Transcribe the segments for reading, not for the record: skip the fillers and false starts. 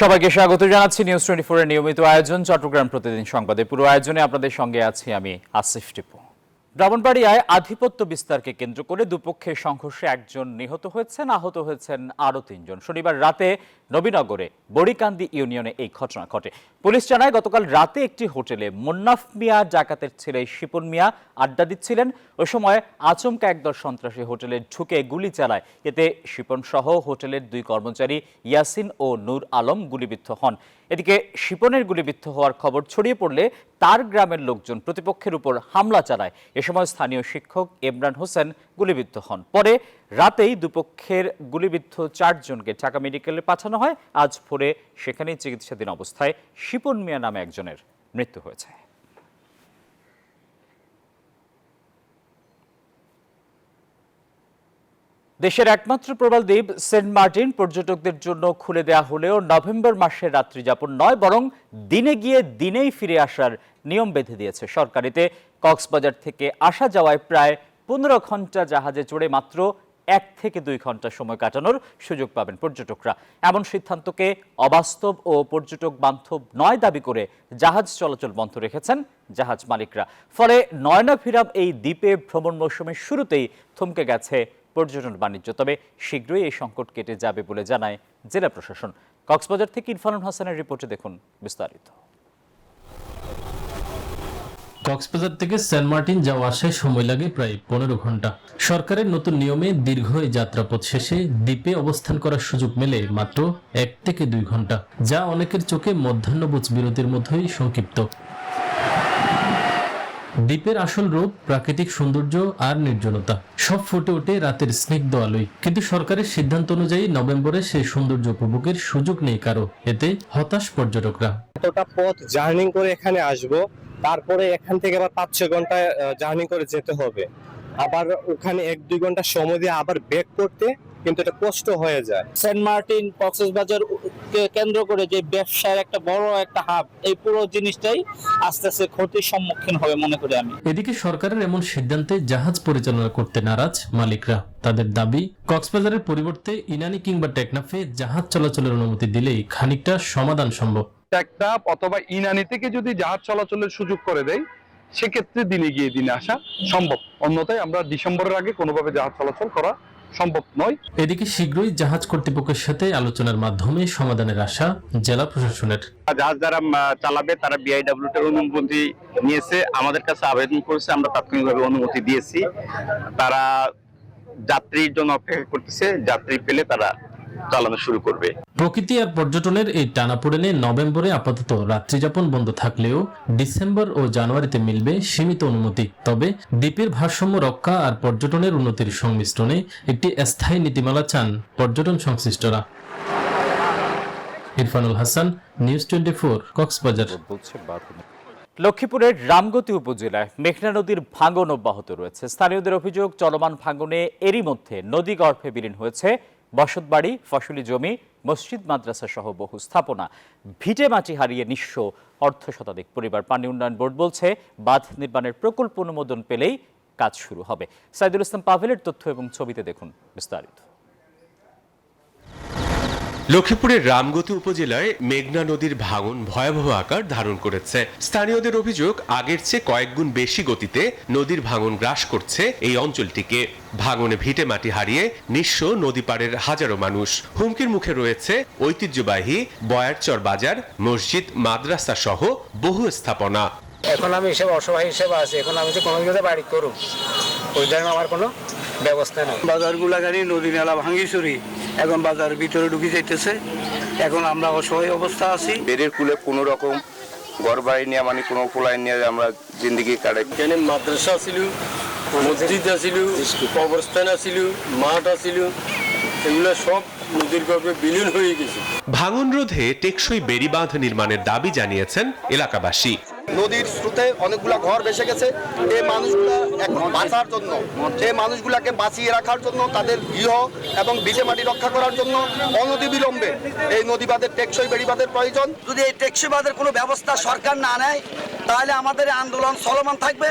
সবাইকে স্বাগত জানাচ্ছি নিউজ 24 এর নিয়মিত আয়োজন চট্টগ্রাম প্রতিদিন সংবাদে। পুরো আয়োজনে আপনাদের সঙ্গে আছি আমি আসিফ টিপু। ব্রাহ্মণবাড়িয়ায় আধিপত্য বিস্তারকে কেন্দ্র করে দুপক্ষের সংঘর্ষে একজন নিহত হয়েছেন, আহত হয়েছেন আরও ৩ জন। শনিবার রাতে নবীনগরে বড়িকান্দি ইউনিয়নে এই ঘটনা ঘটে। পুলিশ জানায় গতকাল রাতে একটি হোটেলে মুন্নাফ মিয়া ডাকাতের ছেলে শিপন মিয়া আড্ডা দিচ্ছিলেন। ওই সময় আচমকা একদল সন্ত্রাসী হোটেলে ঢুকে গুলি চালায়। এতে শিপন সহ হোটেলের 2 কর্মচারী ইয়াসিন ও নূর আলম গুলিবিদ্ধ হন। এদিকে শিপনের গুলিবিদ্ধ হওয়ার খবর ছড়িয়ে পড়লে তার গ্রামের লোকজন প্রতিপক্ষের উপর হামলা চালায়। এ সময় স্থানীয় শিক্ষক ইমরান হোসেন গুলিবিদ্ধ হন। পরে রাতেই দুপক্ষের গুলিবিদ্ধ 4 জনকে ঢাকা মেডিকেলে পাঠানো হয়। আজ ভোরে সেখানেই চিকিৎসাধীন অবস্থায় শিপন মিয়া নামে একজনের মৃত্যু হয়েছে। দেশের একমাত্র প্রবাল দ্বীপ সেন্ট মার্টিন পর্যটকদের জন্য খুলে দেওয়া হলেও নভেম্বর মাসে রাত্রি যাপন নয়, বরং দিনে গিয়ে দিনেই ফিরে আসার নিয়ম বেঁধে দিয়েছে সরকার। এতে কক্সবাজার থেকে আসা যাওয়ায় প্রায় 15 ঘন্টা জাহাজে চড়ে মাত্র 1 থেকে 2 ঘন্টা সময় কাটানোর সুযোগ পাবেন পর্যটকরা। এমন সিদ্ধান্তকে অবাস্তব ও পর্যটক বান্ধব নয় দাবি করে জাহাজ চলাচল বন্ধ রেখেছেন জাহাজ মালিকরা। ফলে নয়নাভিরাম এই দ্বীপে ভ্রমণ মৌসুমের শুরুতেই থমকে গেছে পর্যটন বাণিজ্য। তবে শীঘ্রই এই সংকট কেটে যাবে বলে জানায় জেলা প্রশাসন। কক্সবাজার থেকে ইরফানুল হাসানের রিপোর্টে দেখুন বিস্তারিত। কক্সবাজার থেকে সেন্ট মার্টিন যাওয়া আসায় সময় লাগে প্রায় 15 ঘন্টা। সরকারের নতুন নিয়মে দীর্ঘ এই যাত্রাপথ শেষে দ্বীপে অবস্থান করার সুযোগ মেলে মাত্র 1 থেকে 2 ঘন্টা, যা অনেকের চোখে মধ্যাহ্নভোজ বিরতির মধ্যেই সংক্ষিপ্ত। দ্বীপের আসল রূপ, প্রাকৃতিক সৌন্দর্য আর নির্জনতা সব ফুটে ওঠে রাতের স্নিগ্ধ আলোয়। কিন্তু সরকারের সিদ্ধান্ত অনুযায়ী নভেম্বরে সেই সৌন্দর্য উপভোগের সুযোগ নেই কারো। এতে হতাশ পর্যটকরা। এতটা পথ জার্নি করে এখানে আসবো, তারপরে এখান থেকে আবার 5-6 ঘন্টা জার্নি করে যেতে হবে, আবার ওখানে 1-2 ঘন্টা সময় দিয়ে আবার ব্যাক করতে, কিন্তু এটা কষ্ট হয়ে যায়। সেন্ট মার্টিন কক্সবাজারকে কেন্দ্র করে যে ব্যবসার একটা বড় একটা হাব, এই পুরো জিনিসটাই আস্তে আস্তে ক্ষতির সম্মুখীন হবে মনে করি আমি। এদিকে সরকারের এমন সিদ্ধান্তে জাহাজ পরিচালনা করতে নারাজ মালিকরা। তাদের দাবি, কক্সবাজারের পরিবর্তে ইনানি কিংবা টেকনাফে জাহাজ চলাচলের অনুমতি দিলেই খানিকটা সমাধান সম্ভব। টেকনাফ অথবা ইনানি থেকে যদি জাহাজ চলাচলের সুযোগ করে দেয়, সেক্ষেত্রে দিনে গিয়ে দিনে আসা সম্ভব। অন্যথায় আমরা ডিসেম্বরের আগে কোনোভাবে জাহাজ চলাচল করা সম্ভব নয়। এদিকে শীঘ্রই জাহাজ কর্তৃপক্ষের সাথে আলোচনার মাধ্যমে সমাধানের আশা জেলা প্রশাসনের। জাহাজ যারা চালাবে তারা বিআইডব্লিউ এর অনুমতি নিয়েছে, আমাদের কাছে আবেদন করেছে, আমরা তাৎক্ষণিকভাবে অনুমতি দিয়েছি। তারা যাত্রীর জন্য অপেক্ষা করতেছে, যাত্রী পেলে তারা চালানো শুরু করবে। প্রকৃতি আর পর্যটনের এই টানাপোড়েনে নভেম্বরে আপাতত রাত্রিযাপন বন্ধ থাকলেও ডিসেম্বর ও জানুয়ারিতে মিলবে সীমিত অনুমতি। তবে দ্বীপের ভারসাম্য রক্ষা আর পর্যটনের উন্নতির সংমিশ্রণে একটি স্থায়ী নীতিমালা চান পর্যটন সংশ্লিষ্টরা। ইরফানুল হাসান, নিউজ 24, কক্সবাজার। লক্ষ্মীপুরের রামগতি উপজেলায় মেঘনা নদীর ভাঙন অব্যাহত রয়েছে। স্থানীয়দের অভিযোগ, চলমান ভাঙনে এরই মধ্যে নদী গর্ভে বিলীন হয়েছে বসতবাড়ি, ফসলি জমি, মসজিদ, মাদ্রাসা সহ বহু স্থাপনা। ভিটে মাটি হারিয়ে নিঃস্ব অর্ধশতাধিক পরিবার। পানি উন্নয়ন বোর্ড বলছে, বাঁধ নির্মাণের প্রকল্প অনুমোদন পেলেই কাজ শুরু হবে। সাইদুল ইসলাম পাভেলের তথ্য এবং ছবিতে দেখুন বিস্তারিত। লক্ষ্মীপুরের রামগতি উপজেলায় মেঘনা নদীর ভাঙন ভয়াবহ আকার ধারণ করেছে। স্থানীয়দের অভিযোগ, আগের চেয়ে কয়েক গুণ বেশি গতিতে নদীর ভাঙন গ্রাস করছে এই অঞ্চলটিকে। ভাঙনে ভিটে মাটি হারিয়ে নিঃস্ব নদী পাড়ের হাজারো মানুষ। হুমকির মুখে রয়েছে ঐতিহ্যবাহী বয়ারচর বাজার, মসজিদ, মাদ্রাসা সহ বহু স্থাপনা। এখন আমি হিসেবে অসহায় হিসেবে আছি। এখন আমি যে কোনো কিছু বাড়ি করুক, ওই জন্য আমার কোনো ব্যবস্থা নেই। বাজারগুলা গাড়ি নদী নালা ভাঙি চুরি, এখন বাজার ভিতরে ঢুকে যাইতেছে। এখন আমরা অসহায় অবস্থা আছি। বেড়ের কুলে কোনো রকম ঘর বাড়ি নিয়ে, মানে কোনো পোলাই নিয়ে আমরা জিন্দগি কাটাই। এখানে মাদ্রাসা ছিল, মসজিদ আছিল, কবরস্থান আছিল, মাঠ আছিল, এগুলো সব নদীর গর্ভে বিলীন হয়ে গেছে। ভাঙন রোধে টেকসই বেড়িবাঁধ নির্মাণের দাবি জানিয়েছেন এলাকাবাসী। নদীর স্রোতে অনেকগুলা ঘর ভেসে গেছে। এই মানুষগুলা এখন বাঁচার জন্য, এই মানুষগুলাকে বাঁচিয়ে রাখার জন্য, তাদের গৃহ এবং ভিটে মাটি রক্ষা করার জন্য অনতিবিলম্বে এই নদী বাঁধের টেকসই বেড়িবাঁধের প্রয়োজন। যদি এই টেকসই বাঁধের কোনো ব্যবস্থা সরকার না নেয়, তাহলে আমাদের আন্দোলন চলমান থাকবে।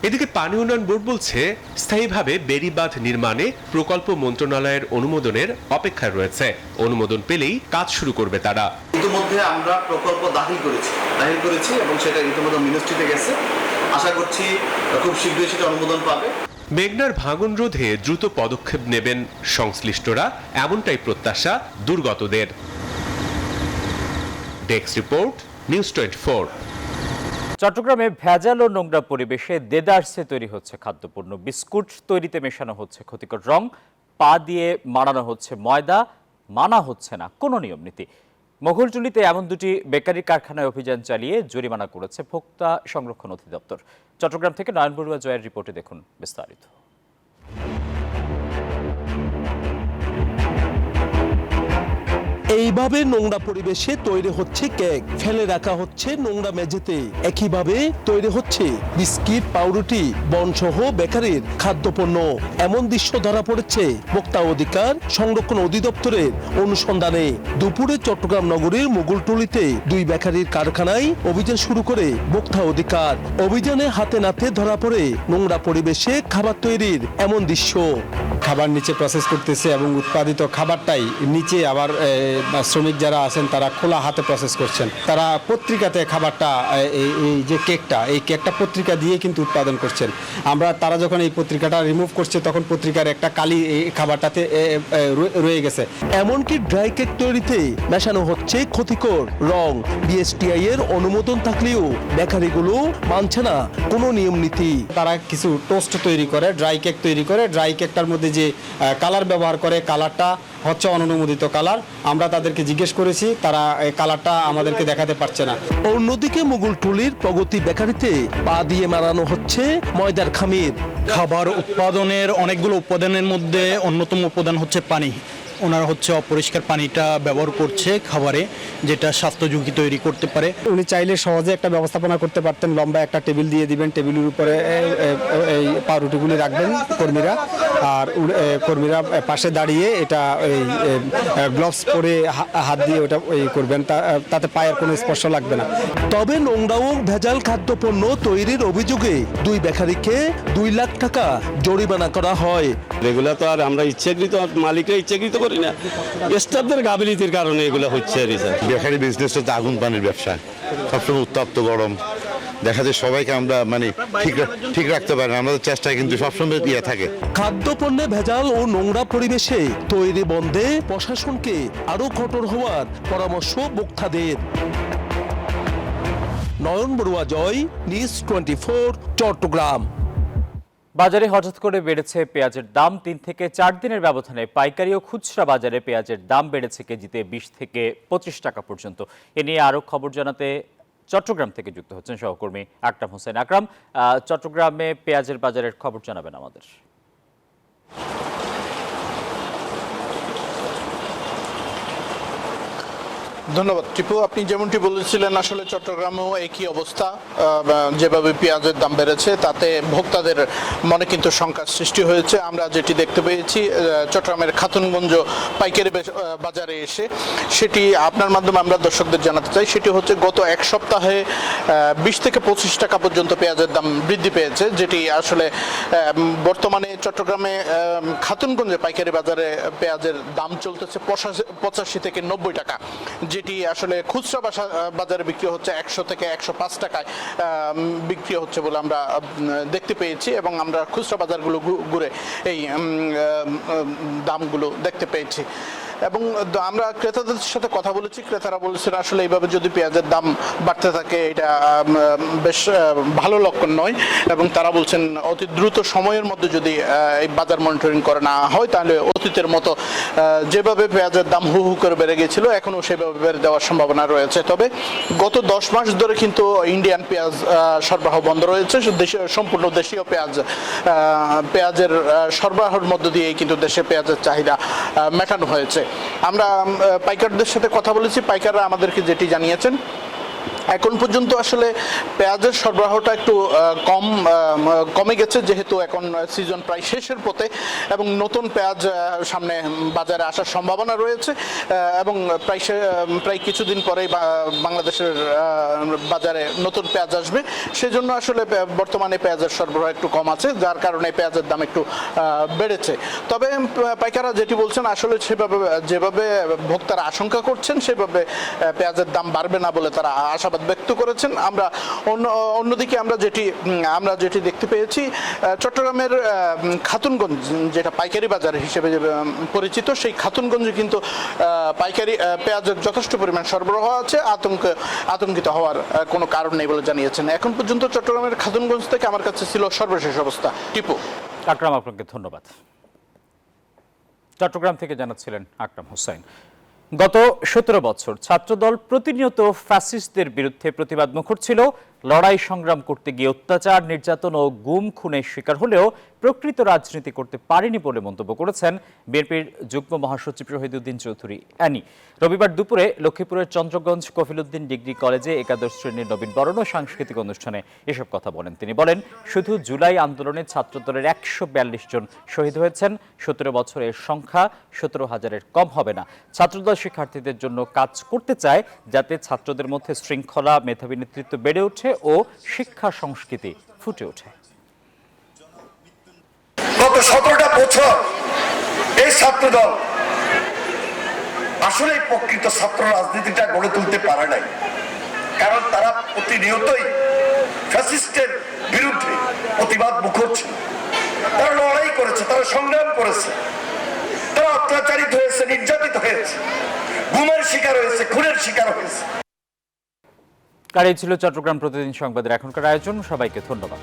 এদিকে পানি উন্নয়ন বোর্ড বলছে স্থায়ীভাবে বেড়িবাঁধ নির্মাণে প্রকল্প মন্ত্রণালয়ের অনুমোদনের অপেক্ষায় রয়েছে। অনুমোদন পেলেই কাজ শুরু করবে তারা। ইতিমধ্যে আমরা প্রকল্প দাখিল করেছি এবং সেটা ইতিমধ্যে মিনিস্ট্রিতে গেছে। আশা করছি খুব শীঘ্রই সেটা অনুমোদন পাবে। মেঘনার ভাঙন রোধে দ্রুত পদক্ষেপ নেবেন সংশ্লিষ্টরা, এমনটাই প্রত্যাশা দুর্গতদের। Desk report, news 24। চট্টগ্রামে ভেজাল ও নোংরা পরিবেশে দেদারসে তৈরি হচ্ছে খাদ্যপণ্য। বিস্কুট তৈরিতে মেশানো হচ্ছে ক্ষতিকর রং, পা দিয়ে মাড়ানো হচ্ছে ময়দা, মানা হচ্ছে না কোনো নিয়ম নীতি। মোগলটুলিতে এমন দুটি বেকারি কারখানায় অভিযান চালিয়ে জরিমানা করেছে ভোক্তা সংরক্ষণ অধিদপ্তর। চট্টগ্রাম থেকে নয়ন বড়ুয়া জয়ের রিপোর্টে দেখুন বিস্তারিত। এইভাবে নোংরা পরিবেশে তৈরি হচ্ছে কেক, ফেলে রাখা হচ্ছে নোংরা মেঝেতে। একইভাবে তৈরি হচ্ছে বিস্কিট, পাউরুটি, বনসহ বেকারির খাদ্যপণ্য। এমন দৃশ্য ধরা পড়েছে ভোক্তা অধিকার সংরক্ষণ অধিদপ্তরের অনুসন্ধানে। দুপুরে চট্টগ্রাম নগরীর মুগলটুলিতে দুই বেকারির কারখানায় অভিযান শুরু করে ভোক্তা অধিকার। অভিযানে হাতে নাতে ধরা পড়ে নোংরা পরিবেশে খাবার তৈরির এমন দৃশ্য। খাবার নিচে প্রসেস করতেছে এবং উৎপাদিত খাবারটাই নিচে আবার শ্রমিক যারা আছেন তারা খোলা হাতে প্রসেস করছেন। তারা পত্রিকাতে খাবারটা এই যে কেকটা পত্রিকা দিয়ে কিন্তু উৎপাদন করছেন। তারা যখন এই পত্রিকাটা রিমুভ করছে তখন পত্রিকার একটা কালি এই খাবারটাতে রয়ে গেছে। এমনকি ড্রাই কেক তৈরিতে মেশানো হচ্ছে ক্ষতিকর রং। বিএসটিআই এর অনুমোদন থাকলেও বেকারিগুলো মানছে না কোনো নিয়ম নীতি। তারা কিছু টোস্ট তৈরি করে, ড্রাই কেক তৈরি করে। ড্রাই কেকটার মধ্যে যে কালার ব্যবহার করে, কালারটা হচ্ছে অনুমোদিত কালার। আমরা তাদেরকে জিজ্ঞেস করেছি, তারা এই কালারটা আমাদেরকে দেখাতে পারছে না। অন্যদিকে মুগলটুলির প্রগতি বেকারিতে পা দিয়ে মারানো হচ্ছে ময়দার খামির। খাবার উৎপাদনের অনেকগুলো উপাদানের মধ্যে অন্যতম উপাদান হচ্ছে পানি। ওনারা হচ্ছে অপরিষ্কার পানিটা ব্যবহার করছে খাবারে, যেটা স্বাস্থ্য ঝুঁকি তৈরি করতে পারে। উনি চাইলে সহজে একটা ব্যবস্থাপনা করতে পারতেন। লম্বা একটা টেবিল দিয়ে দিবেন, টেবিলের উপরে এই পাউরুটিগুলি রাখবেন কর্মীরা, আর কর্মীরা পাশে দাঁড়িয়ে এটা এই গ্লাভস পরে হাত দিয়ে ওটা করবেন, তাতে পায়ের কোনো স্পর্শ লাগবে না। তবে নোংরা ও ভেজাল খাদ্যপণ্য তৈরির অভিযোগে দুই বেকারিকে 2 লাখ টাকা জরিমানা করা হয়। এগুলো তো আর আমরা ইচ্ছাকৃত, মালিকরা ইচ্ছাকৃত করি না, স্টাফদের গাফিলতির কারণে এগুলো হচ্ছে। বেকারি বিজনেসটা তো আগুন পানির ব্যবসা, সবসময় উত্তপ্ত গরম। দেখা যায় সবাইকে আমরা ঠিক রাখতে পারি না, আমাদের চেষ্টায় কিন্তু সবসময় থাকে। খাদ্যপণ্যে ভেজাল ও নোংরা পরিবেশে তৈরি বন্ধে প্রশাসনকে আরো কঠোর হওয়ার পরামর্শ ভোক্তাদের। নয়ন বড়ুয়া জয়, নিউজ 24, চট্টগ্রাম। বাজারে হঠাৎ করে বেড়েছে পেঁয়াজের দাম। 3 থেকে 4 দিনের ব্যবধানে পাইকারি ও খুচরা বাজারে পেঁয়াজের দাম বেড়েছে কেজিতে 20 থেকে 25 টাকা পর্যন্ত। এ নিয়ে আরো খবর জানাতে চট্টগ্রাম থেকে যুক্ত হচ্ছেন সহকর্মী আকরাম হোসেন। আকরাম, চট্টগ্রামে পেঁয়াজের বাজারের খবর জানাবেন আমাদের। ধন্যবাদ টিপু। আপনি যেমনটি বলেছিলেন, আসলে চট্টগ্রামেও একই অবস্থা। যেভাবে পেঁয়াজের দাম বেড়েছে তাতে ভোক্তাদের মনে কিন্তু শঙ্কার সৃষ্টি হয়েছে। আমরা যেটি দেখতে পেয়েছি চট্টগ্রামের খাতুনগঞ্জ পাইকারি বাজারে এসে, সেটি আপনার মাধ্যমে আমরা দর্শকদের জানাতে চাই। সেটি হচ্ছে গত এক সপ্তাহে 20 থেকে 25 টাকা পর্যন্ত পেঁয়াজের দাম বৃদ্ধি পেয়েছে, যেটি আসলে বর্তমানে চট্টগ্রামে খাতুনগঞ্জে পাইকারি বাজারে পেঁয়াজের দাম চলতেছে 85 থেকে 90 টাকা, যেটি আসলে খুচরা বাজারে বিক্রি হচ্ছে 100 থেকে 105 টাকায় বিক্রি হচ্ছে বলে আমরা দেখতে পেয়েছি, এবং আমরা খুচরা বাজারগুলো ঘুরে এই দামগুলো দেখতে পেয়েছি। এবং আমরা ক্রেতাদের সাথে কথা বলেছি, ক্রেতারা বলেছেন আসলে এইভাবে যদি পেঁয়াজের দাম বাড়তে থাকে এটা বেশ ভালো লক্ষণ নয়, এবং তারা বলছেন অতি দ্রুত সময়ের মধ্যে যদি এই বাজার মনিটরিং করা না হয় তাহলে অতীতের মতো যেভাবে পেঁয়াজের দাম হু হু করে বেড়ে গেছিল এখনও সেভাবে বেড়ে দেওয়ার সম্ভাবনা রয়েছে। তবে গত 10 মাস ধরে কিন্তু ইন্ডিয়ান পেঁয়াজ সরবরাহ বন্ধ রয়েছে। সম্পূর্ণ দেশীয় পেঁয়াজের সরবরাহের মধ্য দিয়েই কিন্তু দেশে পেঁয়াজের চাহিদা মেটানো হয়েছে। আমরা পাইকারদের সাথে কথা বলেছি, পাইকাররা আমাদেরকে যেটি জানিয়েছেন এখন পর্যন্ত আসলে পেঁয়াজের সরবরাহটা একটু কমে গেছে, যেহেতু এখন সিজন প্রায় শেষের পথে এবং নতুন পেঁয়াজ সামনে বাজারে আসার সম্ভাবনা রয়েছে এবং প্রায় কিছুদিন পরেই বাংলাদেশের বাজারে নতুন পেঁয়াজ আসবে। সেজন্য আসলে বর্তমানে পেঁয়াজের সরবরাহ একটু কম আছে, যার কারণে পেঁয়াজের দাম একটু বেড়েছে। তবে পাইকাররা যেটি বলছেন আসলে যেভাবে ভোক্তারা আশঙ্কা করছেন সেভাবে পেঁয়াজের দাম বাড়বে না বলে তারা আশাবাদ ব্যক্ত করেছেন। আমরা অন্যদিকে আমরা যেটি দেখতে পেয়েছি, চট্টগ্রামের খাতুনগঞ্জ, যেটা পাইকারি বাজার হিসেবে পরিচিত, সেই খাতুনগঞ্জে কিন্তু পাইকারি পেঁয়াজের যথেষ্ট পরিমাণ সরবরাহ আছে, আতঙ্কিত হওয়ার কোনো কারণ নেই বলে জানিয়েছেন। এখন পর্যন্ত চট্টগ্রামের খাতুনগঞ্জ থেকে আমার কাছে ছিল সর্বশেষ অবস্থা। টিপু। আকরাম, আপনাকে ধন্যবাদ। চট্টগ্রাম থেকে জানাচ্ছিলেন আকরাম হোসেন। গত 17 বছর ছাত্রদল প্রতিনিয়ত ফ্যাসিস্টদের বিরুদ্ধে প্রতিবাদ মুখর ছিল। লড়াই সংগ্রাম করতে গিয়ে অত্যাচার, নির্যাতন ও গুম খুনের শিকার হলেও প্রকৃত রাজনীতি করতে পারেনি বলে মন্তব্য করেছেন বিএনপির যুগ্ম মহাসচিব শহীদউদ্দিন চৌধুরী অ্যানি। রবিবার দুপুরে লক্ষ্মীপুরের চন্দ্রগঞ্জ কফিলউদ্দিন ডিগ্রি কলেজে একাদশ শ্রেণীর নবীনবরণ ও সাংস্কৃতিক অনুষ্ঠানে এসব কথা বলেন তিনি। বলেন, শুধু জুলাই আন্দোলনে ছাত্রদলের 142 জন শহীদ হয়েছেন। 17 বছরের সংখ্যা 17,000-এর কম হবে না। ছাত্রদল শিক্ষার্থীদের জন্য কাজ করতে চায় যাতে ছাত্রদের মধ্যে শৃঙ্খলা, মেধাবী নেতৃত্ব বেড়ে ওঠে ও শিক্ষা সংস্কৃতি ফুটে ওঠে। গত 17টা বছর এই ছাত্রদল আসলে প্রকৃত ছাত্র রাজনীতিটা গড়ে তুলতে পারে নাই, কারণ তারা প্রতিনিয়তই ফ্যাসিস্টের বিরুদ্ধে প্রতিবাদ মুখর ছিল। তারা লড়াই করেছে, তারা সংগ্রাম করেছে, তারা অত্যাচারিত হয়েছে, নির্যাতিত হয়েছে, গুমের শিকার হয়েছে, খুনের শিকার হয়েছে। আর এই ছিল চট্টগ্রাম প্রতিদিন সংবাদের এখনকার আয়োজন। সবাইকে ধন্যবাদ।